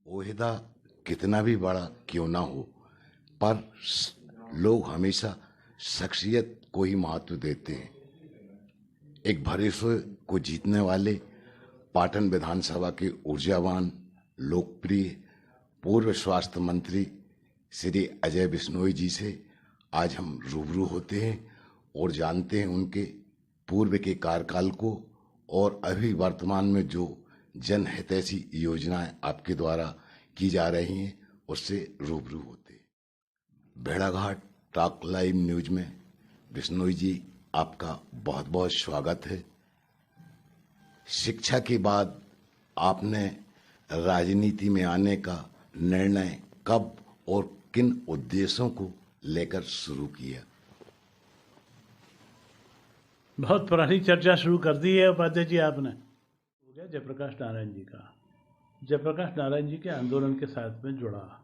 ओहदा कितना भी बड़ा क्यों ना हो, पर लोग हमेशा शख्सियत को ही महत्व देते हैं। एक भरोसे को जीतने वाले पाटन विधानसभा के ऊर्जावान, लोकप्रिय पूर्व स्वास्थ्य मंत्री श्री अजय बिश्नोई जी से आज हम रूबरू होते हैं और जानते हैं उनके पूर्व के कार्यकाल को और अभी वर्तमान में जो जनहितैषी योजनाएं आपके द्वारा की जा रही हैं उससे रूबरू होते हैं। भेड़ाघाट टॉक लाइव न्यूज में बिश्नोई जी आपका बहुत बहुत स्वागत है। शिक्षा के बाद आपने राजनीति में आने का निर्णय कब और किन उद्देश्यों को लेकर शुरू किया? बहुत पुरानी चर्चा शुरू कर दी है उपाध्याय जी आपने। हो गया जयप्रकाश नारायण जी का। जयप्रकाश नारायण जी के आंदोलन के साथ में जुड़ा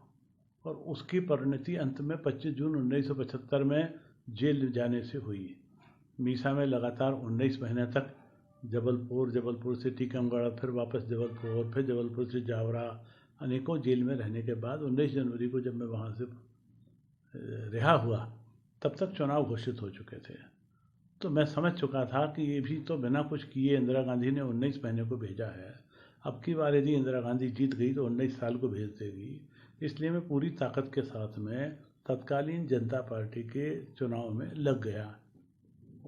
और उसकी परिणति अंत में 25 जून 1975 में जेल जाने से हुई। मीसा में लगातार 19 महीने तक जबलपुर से टीकमगढ़, फिर वापस जबलपुर, फिर जबलपुर से जावरा, अनेकों जेल में रहने के बाद 19 जनवरी को जब मैं वहाँ से रिहा हुआ तब तक चुनाव घोषित हो चुके थे। तो मैं समझ चुका था कि ये भी तो बिना कुछ किए इंदिरा गांधी ने 19 महीने को भेजा है। अब की बार यदि इंदिरा गांधी जीत गई तो 19 साल को भेज देगी। इसलिए मैं पूरी ताकत के साथ में तत्कालीन जनता पार्टी के चुनाव में लग गया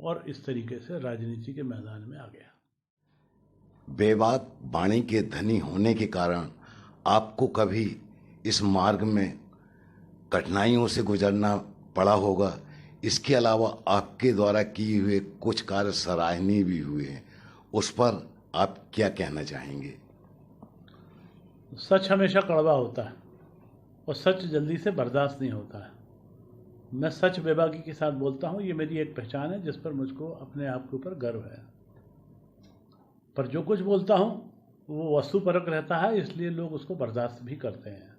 और इस तरीके से राजनीति के मैदान में आ गया। बेबाक वाणी के धनी होने के कारण आपको कभी इस मार्ग में कठिनाइयों से गुजरना पड़ा होगा। इसके अलावा आपके द्वारा किए हुए कुछ कार्य सराहनीय भी हुए हैं, उस पर आप क्या कहना चाहेंगे? सच हमेशा कड़वा होता है और सच जल्दी से बर्दाश्त नहीं होता है। मैं सच बेबाकी के साथ बोलता हूँ, ये मेरी एक पहचान है जिस पर मुझको अपने आप के ऊपर गर्व है। पर जो कुछ बोलता हूँ वो वस्तुपरक रहता है, इसलिए लोग उसको बर्दाश्त भी करते हैं।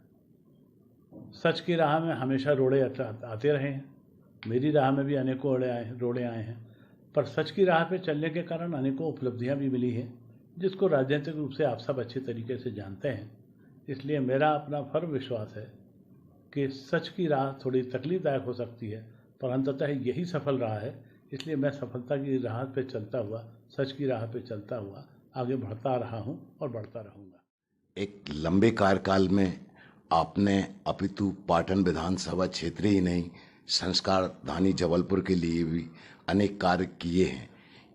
सच की राह में हमेशा रोड़े आते रहे हैं, मेरी राह में भी अनेकों रोड़े आए हैं, पर सच की राह पे चलने के कारण अनेकों उपलब्धियां भी मिली हैं, जिसको राजनीतिक रूप से आप सब अच्छे तरीके से जानते हैं। इसलिए मेरा अपना फर्म विश्वास है कि सच की राह थोड़ी तकलीफदायक हो सकती है, पर अंततः यही सफल रहा है। इसलिए मैं सफलता की राह पे चलता हुआ, सच की राह पे चलता हुआ आगे बढ़ता रहा हूँ और बढ़ता रहूँगा। एक लंबे कार्यकाल में आपने अपितु पाटन विधानसभा क्षेत्र ही नहीं, संस्कार धानी जबलपुर के लिए भी अनेक कार्य किए हैं।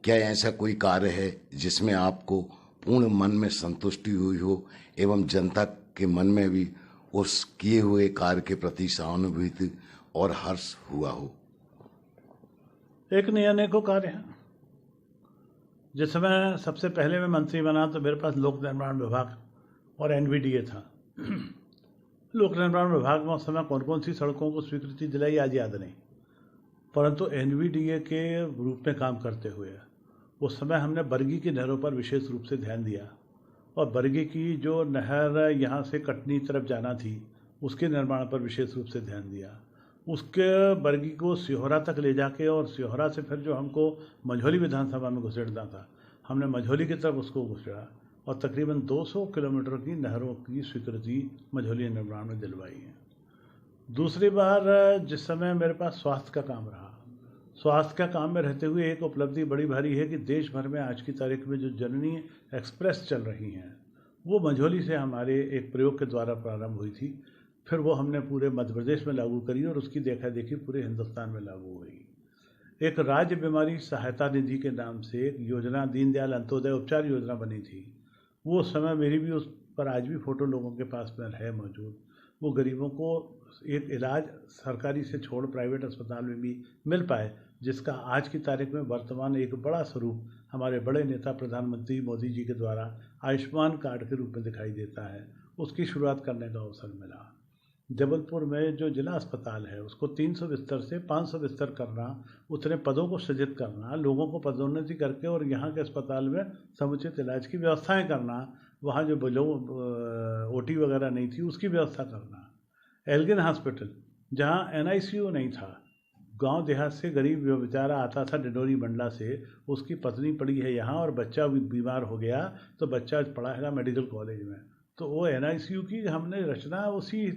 क्या ऐसा कोई कार्य है जिसमें आपको पूर्ण मन में संतुष्टि हुई हो एवं जनता के मन में भी उस किए हुए कार्य के प्रति सहानुभूति और हर्ष हुआ हो? एक नहीं अनेकों कार्य हैं। जिस समय सबसे पहले मैं मंत्री बना तो मेरे पास लोक निर्माण विभाग और एनवीडीए था। लोक निर्माण विभाग में उस समय कौन कौन सी सड़कों को स्वीकृति दिलाई आज याद नहीं, परंतु एनवीडीए के रूप में काम करते हुए उस समय हमने बरगी की नहरों पर विशेष रूप से ध्यान दिया और बरगी की जो नहर यहाँ से कटनी तरफ जाना थी उसके निर्माण पर विशेष रूप से ध्यान दिया। उसके बरगी को सिहोरा तक ले जाके और सिहोरा से फिर जो हमको मझौली विधानसभा में घुसेड़ना था, हमने मझौली की तरफ उसको घुसेड़ा और तकरीबन 200 किलोमीटर की नहरों की स्वीकृति मझौली निर्माण में दिलवाई है। दूसरी बार जिस समय मेरे पास स्वास्थ्य का काम रहा, स्वास्थ्य का काम में रहते हुए एक उपलब्धि बड़ी भारी है कि देश भर में आज की तारीख में जो जननी एक्सप्रेस चल रही हैं वो मझौली से हमारे एक प्रयोग के द्वारा प्रारंभ हुई थी। फिर वो हमने पूरे मध्य प्रदेश में लागू करी और उसकी देखा देखी पूरे हिंदुस्तान में लागू हुई। एक राज्य बीमारी सहायता निधि के नाम से एक योजना दीनदयाल अंत्योदय उपचार योजना बनी थी। वो समय मेरी भी उस पर आज भी फ़ोटो लोगों के पास में है मौजूद। वो गरीबों को एक इलाज सरकारी से छोड़ प्राइवेट अस्पताल में भी मिल पाए, जिसका आज की तारीख में वर्तमान एक बड़ा स्वरूप हमारे बड़े नेता प्रधानमंत्री मोदी जी के द्वारा आयुष्मान कार्ड के रूप में दिखाई देता है। उसकी शुरुआत करने का अवसर मिला। जबलपुर में जो जिला अस्पताल है उसको 300 बिस्तर से 500 बिस्तर करना, उतने पदों को सृजित करना, लोगों को पदोन्नति करके और यहाँ के अस्पताल में समुचित इलाज की व्यवस्थाएं करना, वहाँ जो ओटी वगैरह नहीं थी उसकी व्यवस्था करना। एल्गिन हॉस्पिटल जहाँ एनआईसीयू नहीं था, गांव देहात से गरीब बेचारा आता था डिंडोरी मंडला से, उसकी पत्नी पड़ी है यहाँ और बच्चा बीमार हो गया तो बच्चा पढ़ा है मेडिकल कॉलेज में, तो वो NICU की हमने रचना उसी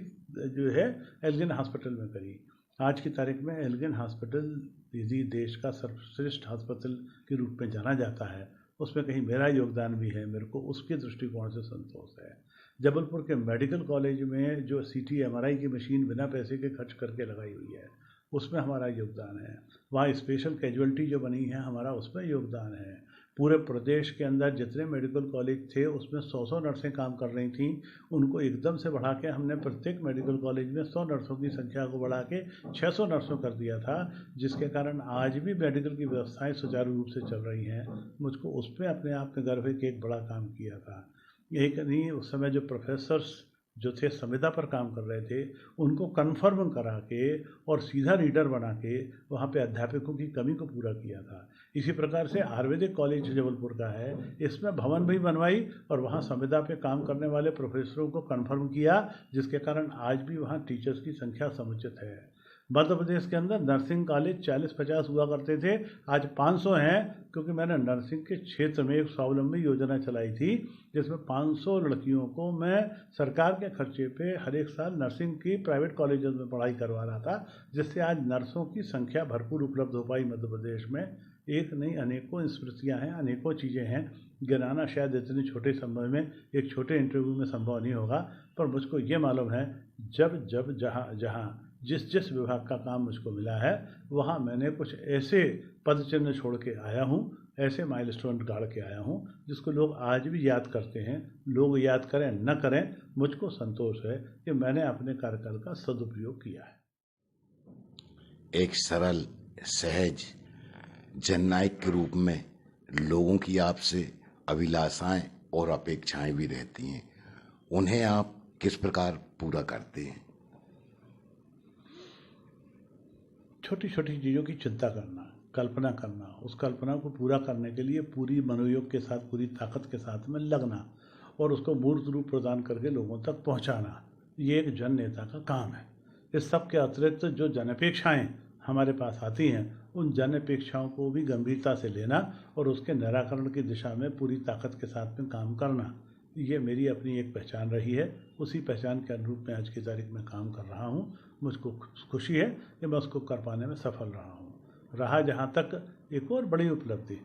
जो है एल्गिन हॉस्पिटल में करी। आज की तारीख में एल्गिन हॉस्पिटल यदि देश का सर्वश्रेष्ठ हॉस्पिटल के रूप में जाना जाता है, उसमें कहीं मेरा योगदान भी है, मेरे को उसके दृष्टिकोण से संतोष है। जबलपुर के मेडिकल कॉलेज में जो CT MRI की मशीन बिना पैसे के खर्च करके लगाई हुई है, उसमें हमारा योगदान है। वहाँ स्पेशल कैजुअल्टी जो बनी है, हमारा उसमें योगदान है। पूरे प्रदेश के अंदर जितने मेडिकल कॉलेज थे उसमें 100 नर्सें काम कर रही थीं, उनको एकदम से बढ़ा के हमने प्रत्येक मेडिकल कॉलेज में 100 नर्सों की संख्या को बढ़ा के 600 नर्सों कर दिया था, जिसके कारण आज भी मेडिकल की व्यवस्थाएं सुचारू रूप से चल रही हैं। मुझको उस पर अपने आप में गर्व है कि एक बड़ा काम किया था। एक नहीं, उस समय जो प्रोफेसर्स जो थे संविदा पर काम कर रहे थे, उनको कन्फर्म करा के और सीधा रीडर बना के वहाँ पे अध्यापकों की कमी को पूरा किया था। इसी प्रकार से आयुर्वेदिक कॉलेज जबलपुर का है, इसमें भवन भी बनवाई और वहाँ संविदा पे काम करने वाले प्रोफेसरों को कन्फर्म किया, जिसके कारण आज भी वहाँ टीचर्स की संख्या समुचित है। मध्य प्रदेश के अंदर नर्सिंग कॉलेज 40-50 हुआ करते थे, आज 500 हैं, क्योंकि मैंने नर्सिंग के क्षेत्र में एक स्वावलंबी योजना चलाई थी, जिसमें 500 लड़कियों को मैं सरकार के खर्चे पे हर एक साल नर्सिंग की प्राइवेट कॉलेजों में पढ़ाई करवा रहा था, जिससे आज नर्सों की संख्या भरपूर उपलब्ध हो पाई मध्य प्रदेश में। एक नहीं, अनेकों स्मृतियाँ हैं, अनेकों चीज़ें हैं, गिनाना शायद इतने छोटे समय में एक छोटे इंटरव्यू में संभव नहीं होगा, पर मुझको ये मालूम है जब जब जहाँ जहाँ जिस जिस विभाग का काम मुझको मिला है, वहाँ मैंने कुछ ऐसे पद चिन्ह छोड़ के आया हूँ, ऐसे माइलस्टोन गाड़ के आया हूँ जिसको लोग आज भी याद करते हैं। लोग याद करें न करें, मुझको संतोष है कि मैंने अपने कार्यकाल का सदुपयोग किया है। एक सरल, सहज जननायक के रूप में लोगों की आपसे अभिलाषाएं और अपेक्षाएं भी रहती हैं, उन्हें आप किस प्रकार पूरा करते हैं? छोटी छोटी चीज़ों की चिंता करना, कल्पना करना, उस कल्पना को पूरा करने के लिए पूरी मनोयोग के साथ, पूरी ताकत के साथ में लगना और उसको मूर्त रूप प्रदान करके लोगों तक पहुंचाना, ये एक जन नेता का काम है। इस सब के अतिरिक्त जो जनअपेक्षाएं हमारे पास आती हैं, उन जनअपेक्षाओं को भी गंभीरता से लेना और उसके निराकरण की दिशा में पूरी ताकत के साथ में काम करना, ये मेरी अपनी एक पहचान रही है। उसी पहचान के अनुरूप मैं आज की तारीख में काम कर रहा हूँ। मुझको खुशी है कि मैं उसको कर पाने में सफल रहा हूँ। रहा जहाँ तक एक और बड़ी उपलब्धि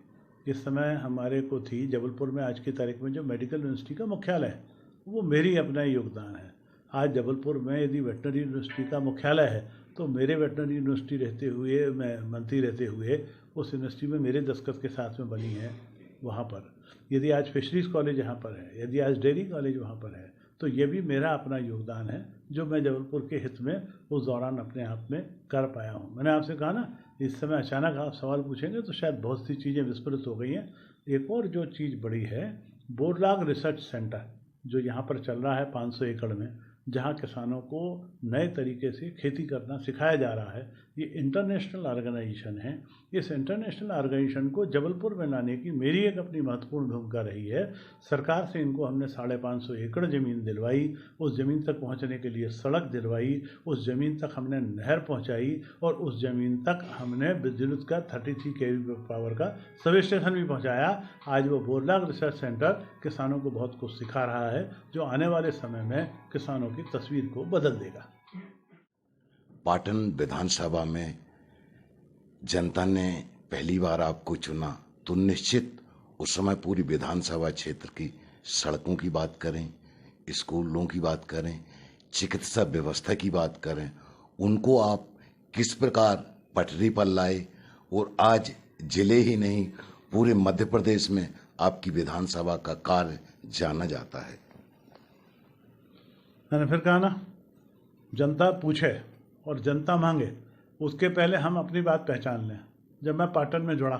इस समय हमारे को थी, जबलपुर में आज की तारीख में जो मेडिकल यूनिवर्सिटी का मुख्यालय है, वो मेरी अपना योगदान है। आज जबलपुर में यदि वेटनरी यूनिवर्सिटी का मुख्यालय है, तो मेरे वेटनरी यूनिवर्सिटी रहते हुए, मैं मंत्री रहते हुए उस यूनिवर्सिटी में मेरे दस्तखत के साथ में बनी है। वहाँ पर यदि आज फिशरीज कॉलेज यहाँ पर है, यदि आज डेयरी कॉलेज वहाँ पर है, तो ये भी मेरा अपना योगदान है जो मैं जबलपुर के हित में उस दौरान अपने आप में कर पाया हूँ। मैंने आपसे कहा ना, इस समय अचानक आप सवाल पूछेंगे तो शायद बहुत सी चीज़ें विस्मृत हो गई हैं। एक और जो चीज़ बड़ी है, बोरलाग रिसर्च सेंटर जो यहाँ पर चल रहा है 500 एकड़ में, जहाँ किसानों को नए तरीके से खेती करना सिखाया जा रहा है, ये इंटरनेशनल ऑर्गेनाइजेशन है। इस इंटरनेशनल ऑर्गेनाइजेशन को जबलपुर में लाने की मेरी एक अपनी महत्वपूर्ण भूमिका रही है। सरकार से इनको हमने 550 एकड़ ज़मीन दिलवाई, उस ज़मीन तक पहुंचने के लिए सड़क दिलवाई, उस ज़मीन तक हमने नहर पहुंचाई और उस ज़मीन तक हमने विद्युत का 33 kV पावर का सब स्टेशन भी पहुँचाया। आज वो बोरलाग रिसर्च सेंटर किसानों को बहुत कुछ सिखा रहा है, जो आने वाले समय में किसानों की तस्वीर को बदल देगा। पाटन विधानसभा में जनता ने पहली बार आपको चुना, तो निश्चित उस समय पूरी विधानसभा क्षेत्र की सड़कों की बात करें, स्कूलों की बात करें, चिकित्सा व्यवस्था की बात करें, उनको आप किस प्रकार पटरी पर लाए और आज जिले ही नहीं पूरे मध्य प्रदेश में आपकी विधानसभा का कार्य जाना जाता है। मैंने फिर कहा ना, जनता पूछे और जनता मांगे, उसके पहले हम अपनी बात पहचान लें। जब मैं पाटन में जुड़ा,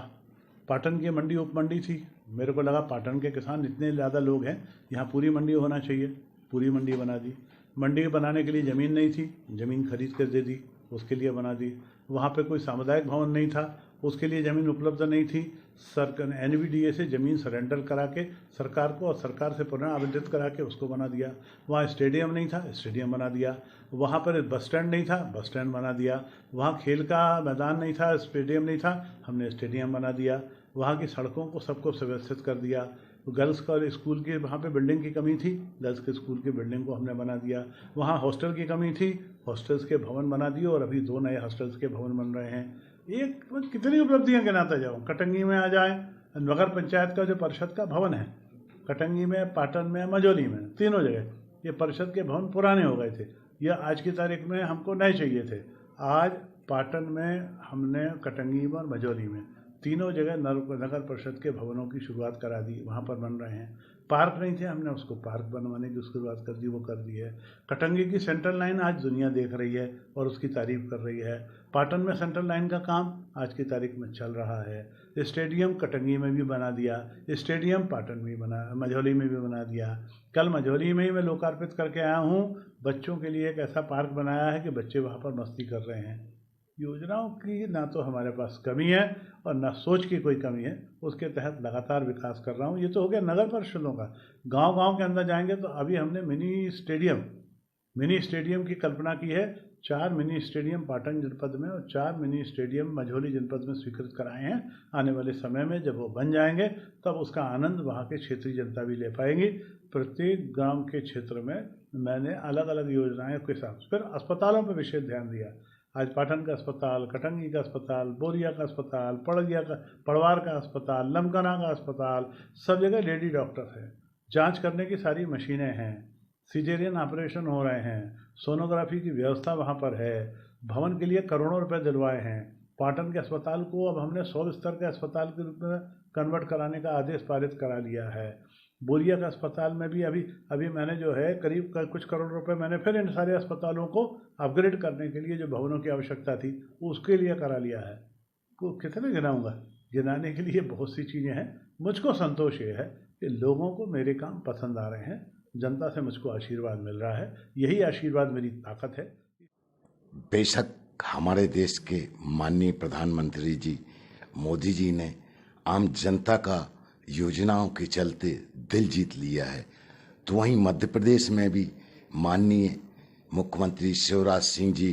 पाटन की मंडी उपमंडी थी, मेरे को लगा पाटन के किसान इतने ज़्यादा लोग हैं, यहाँ पूरी मंडी होना चाहिए, पूरी मंडी बना दी। मंडी बनाने के लिए ज़मीन नहीं थी, ज़मीन खरीद कर दे दी, उसके लिए बना दी। वहाँ पे कोई सामुदायिक भवन नहीं था, उसके लिए ज़मीन उपलब्ध नहीं थी। सरकार NVDA से ज़मीन सरेंडर करा के सरकार को और सरकार से पुनः आवंटित करा के उसको बना दिया। वहाँ स्टेडियम नहीं था, स्टेडियम बना दिया। वहाँ पर बस स्टैंड नहीं था, बस स्टैंड बना दिया। वहाँ खेल का मैदान नहीं था, स्टेडियम नहीं था, हमने स्टेडियम बना दिया। वहाँ की सड़कों को सबको सुव्यवस्थित कर दिया। गर्ल्स का स्कूल की वहाँ पे बिल्डिंग की कमी थी, गर्ल्स के स्कूल की बिल्डिंग को हमने बना दिया। वहाँ हॉस्टल की कमी थी, हॉस्टल्स के भवन बना दिए और अभी 2 नए हॉस्टल्स के भवन बन रहे हैं। एक कितनी उपलब्धियाँ गिनाता जाऊँ। कटंगी में आ जाए, नगर पंचायत का जो परिषद का भवन है, कटंगी में, पाटन में, मझौली में, तीनों जगह ये परिषद के भवन पुराने हो गए थे। यह आज की तारीख में हमको नए चाहिए थे। आज पाटन में हमने, कटंगी में और मझौली में तीनों जगह नगर परिषद के भवनों की शुरुआत करा दी, वहाँ पर बन रहे हैं। पार्क नहीं थे, हमने उसको पार्क बनवाने की शुरुआत कर दी, वो कर दी है। कटंगी की सेंट्रल लाइन आज दुनिया देख रही है और उसकी तारीफ कर रही है। पाटन में सेंट्रल लाइन का काम आज की तारीख में चल रहा है। स्टेडियम कटंगी में भी बना दिया, स्टेडियम पाटन में भी बना, मझौली में भी बना दिया। कल मझौली में ही मैं लोकार्पित करके आया हूँ। बच्चों के लिए एक ऐसा पार्क बनाया है कि बच्चे वहाँ पर मस्ती कर रहे हैं। योजनाओं की ना तो हमारे पास कमी है और ना सोच की कोई कमी है, उसके तहत लगातार विकास कर रहा हूँ। ये तो हो गया नगर परिषदों का। गांव-गांव के अंदर जाएंगे तो अभी हमने मिनी स्टेडियम की कल्पना की है। 4 मिनी स्टेडियम पाटन जनपद में और 4 मिनी स्टेडियम मझौली जनपद में स्वीकृत कराए हैं। आने वाले समय में जब वो बन जाएंगे तब उसका आनंद वहाँ के क्षेत्रीय जनता भी ले पाएंगी। प्रत्येक गांव के क्षेत्र में मैंने अलग अलग योजनाओं के साथ फिर अस्पतालों पर विशेष ध्यान दिया। आज पाटन का अस्पताल, कटंगी का अस्पताल, बोरिया का अस्पताल, पड़वार का अस्पताल, लमकना का अस्पताल, सब जगह लेडी डॉक्टर है। जांच करने की सारी मशीनें हैं, सिजेरियन ऑपरेशन हो रहे हैं, सोनोग्राफी की व्यवस्था वहाँ पर है। भवन के लिए करोड़ों रुपए दिलवाए हैं। पाटन के अस्पताल को अब हमने 100 बिस्तर के अस्पताल के रूप में कन्वर्ट कराने का आदेश पारित करा लिया है। बोरिया का अस्पताल में भी अभी मैंने जो है करीब कुछ करोड़ रुपए मैंने फिर इन सारे अस्पतालों को अपग्रेड करने के लिए जो भवनों की आवश्यकता थी उसके लिए करा लिया है। को कितने गिनाऊंगा, गिनाने के लिए बहुत सी चीज़ें हैं। मुझको संतोष ये है कि लोगों को मेरे काम पसंद आ रहे हैं, जनता से मुझको आशीर्वाद मिल रहा है। यही आशीर्वाद मेरी ताकत है। बेशक हमारे देश के माननीय प्रधानमंत्री जी मोदी जी ने आम जनता का योजनाओं के चलते दिल जीत लिया है, तो वहीं मध्य प्रदेश में भी माननीय मुख्यमंत्री शिवराज सिंह जी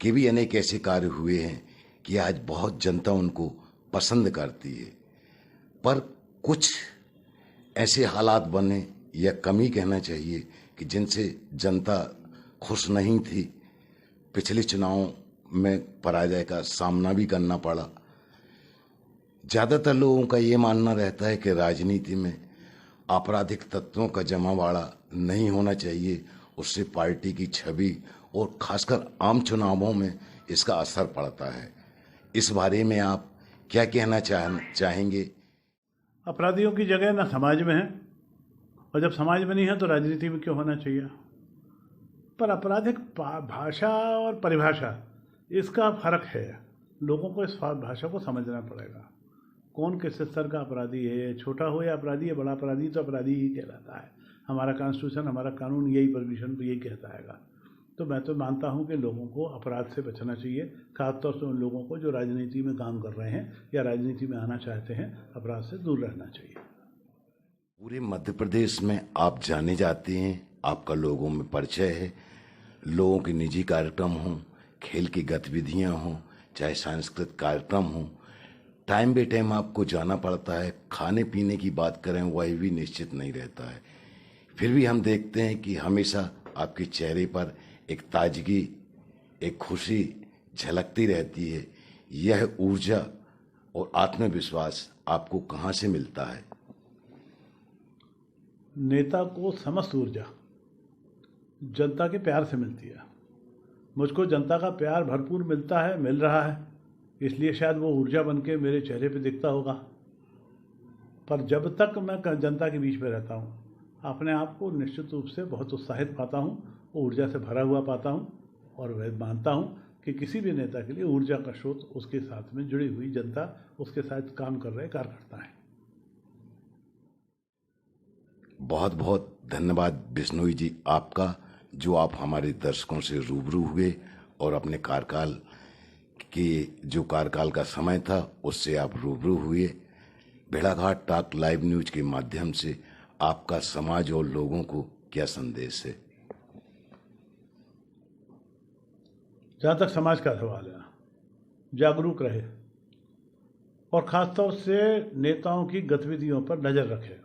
के भी अनेक ऐसे कार्य हुए हैं कि आज बहुत जनता उनको पसंद करती है। पर कुछ ऐसे हालात बने या कमी कहना चाहिए कि जिनसे जनता खुश नहीं थी। पिछले चुनावों में पराजय का सामना भी करना पड़ा। ज़्यादातर लोगों का ये मानना रहता है कि राजनीति में आपराधिक तत्वों का जमावड़ा नहीं होना चाहिए, उससे पार्टी की छवि और खासकर आम चुनावों में इसका असर पड़ता है। इस बारे में आप क्या कहना चाहेंगे? अपराधियों की जगह ना समाज में है, और जब समाज में नहीं है तो राजनीति में क्यों होना चाहिए। पर आपराधिक भाषा और परिभाषा, इसका फर्क है। लोगों को इस भाषा को समझना पड़ेगा। कौन किस स्तर का अपराधी है, छोटा हो या अपराधी है, बड़ा अपराधी तो अपराधी ही कहलाता है। हमारा कॉन्स्टिट्यूशन, हमारा कानून यही परमिशन तो यही कहता है। तो मैं तो मानता हूं कि लोगों को अपराध से बचना चाहिए, खासतौर से उन लोगों को जो राजनीति में काम कर रहे हैं या राजनीति में आना चाहते हैं। अपराध से दूर रहना चाहिए। पूरे मध्य प्रदेश में आप जाने जाते हैं, आपका लोगों में परिचय है। लोगों के निजी कार्यक्रम हों, खेल की गतिविधियां हों, चाहे सांस्कृतिक कार्यक्रम हों, टाइम बे टाइम आपको जाना पड़ता है। खाने पीने की बात करें, वह भी निश्चित नहीं रहता है। फिर भी हम देखते हैं कि हमेशा आपके चेहरे पर एक ताजगी, एक खुशी झलकती रहती है। यह ऊर्जा और आत्मविश्वास आपको कहाँ से मिलता है? नेता को समस्त ऊर्जा जनता के प्यार से मिलती है। मुझको जनता का प्यार भरपूर मिलता है, मिल रहा है, इसलिए शायद वो ऊर्जा बन के मेरे चेहरे पे दिखता होगा। पर जब तक मैं जनता के बीच में रहता हूँ, अपने आप को निश्चित रूप से बहुत उत्साहित पाता हूँ, ऊर्जा से भरा हुआ पाता हूँ। और वह मानता हूँ कि किसी भी नेता के लिए ऊर्जा का स्रोत उसके साथ में जुड़ी हुई जनता, उसके साथ काम कर रहे कार्यकर्ता है। बहुत बहुत धन्यवाद बिश्नोई जी आपका, जो आप हमारे दर्शकों से रूबरू हुए और अपने कार्यकाल के जो कार्यकाल का समय था उससे आप रूबरू हुए। भेड़ाघाट टॉक लाइव न्यूज के माध्यम से आपका समाज और लोगों को क्या संदेश है? जहाँ तक समाज का सवाल है, जागरूक रहे और ख़ासतौर से नेताओं की गतिविधियों पर नज़र रखे।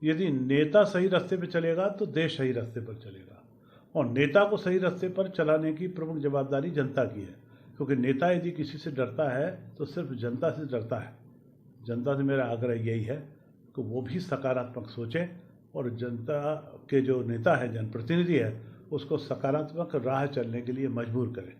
यदि नेता सही रास्ते पर चलेगा तो देश सही रास्ते पर चलेगा, और नेता को सही रास्ते पर चलाने की प्रमुख जवाबदारी जनता की है, क्योंकि नेता यदि किसी से डरता है तो सिर्फ जनता से डरता है। जनता से मेरा आग्रह यही है कि वो भी सकारात्मक सोचें और जनता के जो नेता है, जनप्रतिनिधि है, उसको सकारात्मक राह चलने के लिए मजबूर करें।